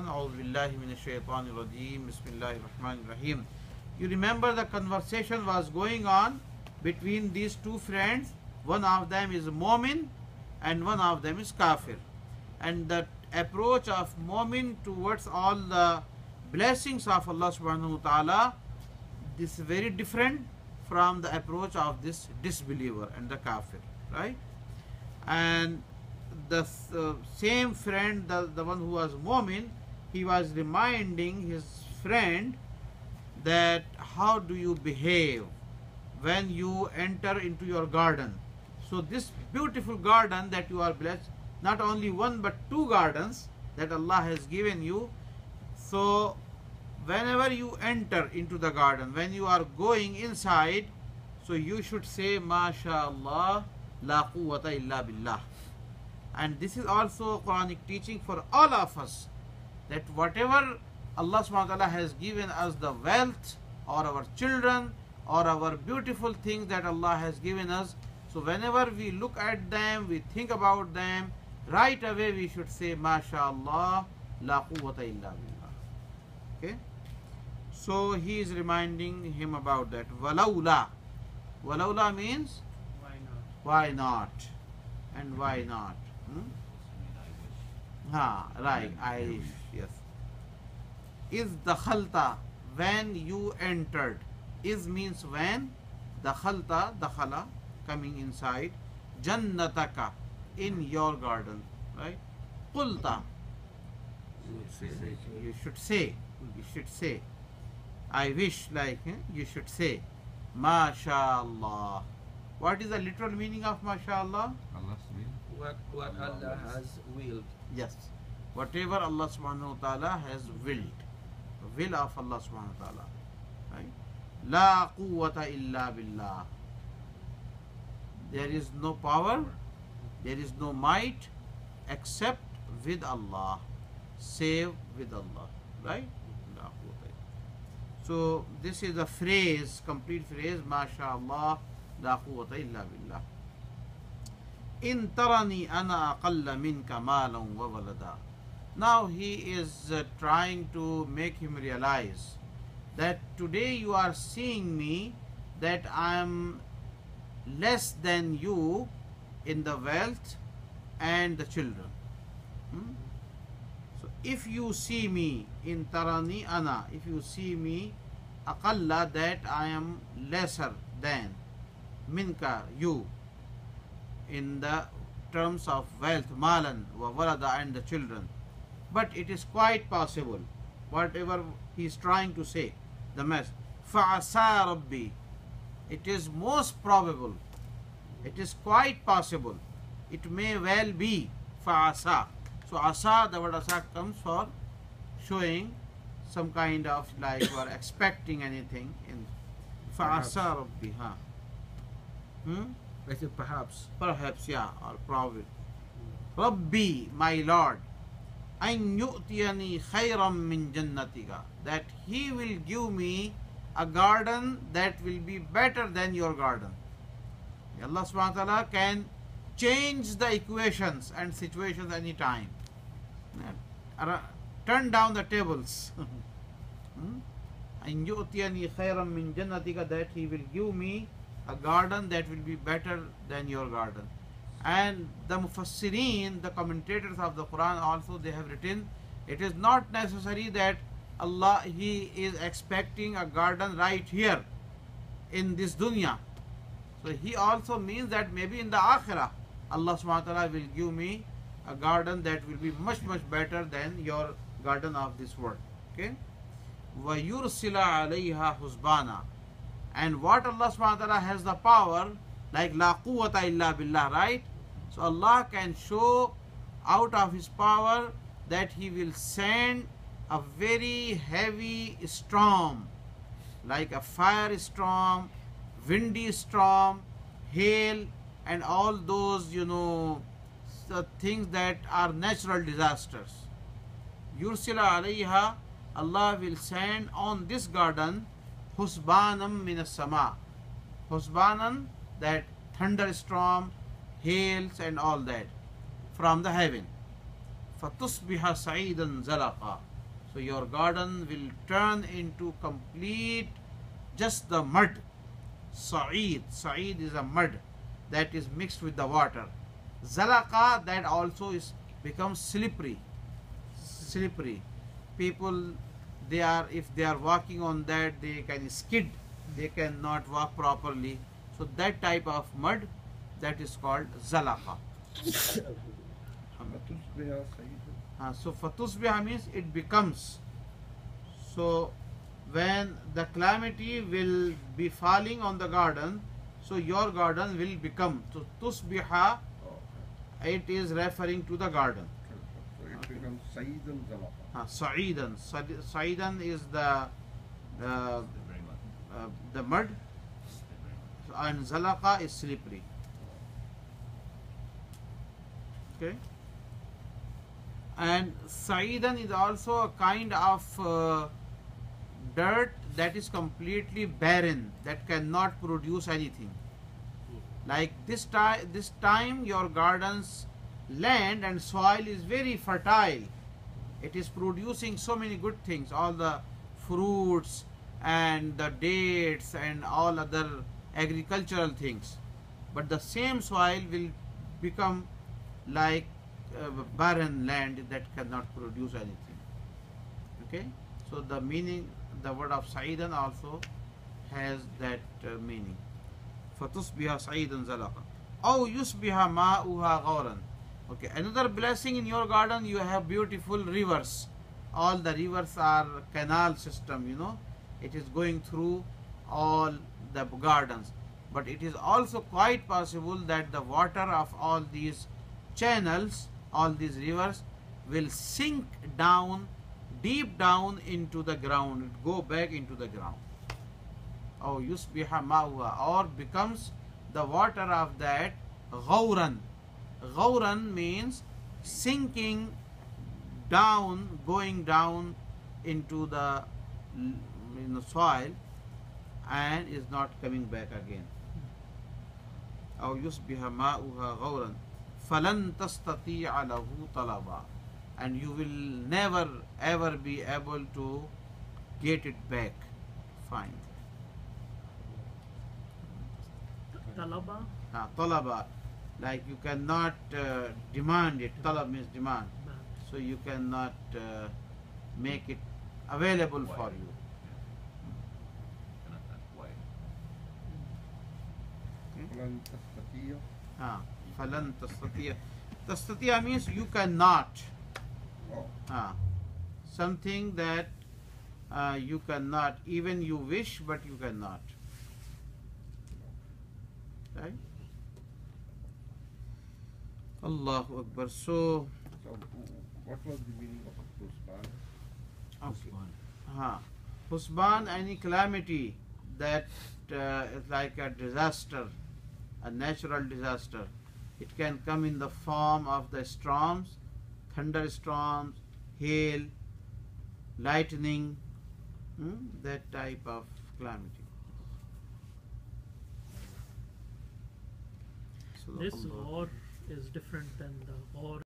A'udhu billahi minash shaitanir rajeem. Bismillahir rahmanir rahim. You remember the conversation was going on between these two friends. One of them is Mu'min and one of them is Kafir. And the approach of Mu'min towards all the blessings of Allah subhanahu wa ta'ala, this is very different from the approach of this disbeliever and the Kafir, right? And the same friend, the one who was Mu'min, he was reminding his friend that how do you behave when you enter into your garden. So this beautiful garden that you are blessed, not only one but two gardens that Allah has given you. So whenever you enter into the garden, when you are going inside, so you should say MashaAllah la quwwata illa billah. And this is also Quranic teaching for all of us, that whatever Allah subhanahu wa ta'ala has given us, the wealth or our children or our beautiful things that Allah has given us, so whenever we look at them, we think about them, right away we should say MashaAllah la quwwata illa billah. Okay? So he is reminding him about that. Walaula. Walaula means why not? And why not? Right, I yes. Is dakhalta, when you entered. Is means when. Dakhalta, dakhala, coming inside. Jannataka, in your garden, right? Qulta, you should say. You should say. I wish, like you should say. MashaAllah. What is the literal meaning of MashaAllah? Allah's will. What Allah has willed. Yes. Whatever Allah subhanahu wa ta'ala has willed. Will of Allah subhanahu wa ta'ala. Right? La quwwata illa billah. There is no power, there is no might except with Allah. Save with Allah. Right? La quwwata. So this is a phrase, complete phrase, MashaAllah la quwwata illa billah. In tarani ana aqalla minka malan wa walada. Now he is trying to make him realize that today you are seeing me, that I am less than you in the wealth and the children. So if you see me in tarani ana, if you see me aqalla, that I am lesser than minka, you, in the terms of wealth, malan wa walada, and the children. But it is quite possible, whatever he is trying to say, the mess. Fa'asa Rabbi, it is most probable, it is quite possible, it may well be. Fa'asa. So asa, the word asa comes for showing some kind of like you are expecting anything in Fa'asa Rabbi. I said perhaps. Perhaps, yeah, or probably. Rabbi, my Lord, an yu'tiyani khayram min jannatika, that he will give me a garden that will be better than your garden. Allah subhanahu wa ta'ala can change the equations and situations anytime. Turn down the tables. An yu'tiyani khayram min jannatika, that he will give me a garden that will be better than your garden. And the Mufassirin, the commentators of the Quran also, they have written, it is not necessary that Allah, he is expecting a garden right here in this dunya. So he also means that maybe in the akhirah, Allah subhanahu wa ta'ala will give me a garden that will be much, much better than your garden of this world. Okay? وَيُرْسِلَ عَلَيْهَا حُسْبَانًا. And what Allah subhanahu wa ta'ala has the power, like la quwwata illa billah, right? So Allah can show out of his power that he will send a very heavy storm, like a fire storm, windy storm, hail, and all those, the things that are natural disasters. Yursila alayha, Allah will send on this garden husbanam minas sama. Husbanan, that thunderstorm, hails and all that from the heaven. Fatusbiha sa'idan zalaqa. So your garden will turn into complete just the mud. Sa'id. Sa'id is a mud that is mixed with the water. Zalaqa, that also is becomes slippery. Slippery. People, they are, if they are walking on that, they can skid. They cannot walk properly. So that type of mud, that is called zalaqa. So fatusbiha means it becomes. So when the calamity will be falling on the garden, so your garden will become. So tusbiha, it is referring to the garden. So it becomes Sa'idan Zalaqa. Sa'idan. Sa'idan is the mud, and zalaqa is slippery. Okay. And Sa'idan is also a kind of dirt that is completely barren, that cannot produce anything. Like this time your garden's land and soil is very fertile. It is producing so many good things, all the fruits and the dates and all other agricultural things. But the same soil will become like barren land that cannot produce anything. Okay, so the meaning, the word of Sa'idan also has that meaning. فَتُصْبِحَ سَعِيدًا زَلَقًا أَوْ يُصْبِحَ مَاؤُهَا غَوْرًا. Okay, another blessing in your garden, you have beautiful rivers. All the rivers are canal system, you know. It is going through all the gardens. But it is also quite possible that the water of all these channels, all these rivers, will sink down, deep down into the ground, go back into the ground. Or yusbiha ma'uha, or becomes the water of that ghawran. Ghawran means sinking down, going down into the soil, and is not coming back again. Or yusbiha ma'uha ghawran falan tastati'a lahu talaba, and you will never ever be able to get it back. Fine. Talaba? Talaba, like you cannot demand it. Talab means demand. So you cannot make it available for you. فلن تستطيع. Falan tastati'a. Tastati'a means you cannot. Something that you cannot, even you wish, but you cannot. Right? Allahu Akbar. So What was the meaning of Husban? Husban, any calamity that is like a disaster, a natural disaster. It can come in the form of the storms, thunderstorms, hail, lightning, that type of calamity. So This war is different than the war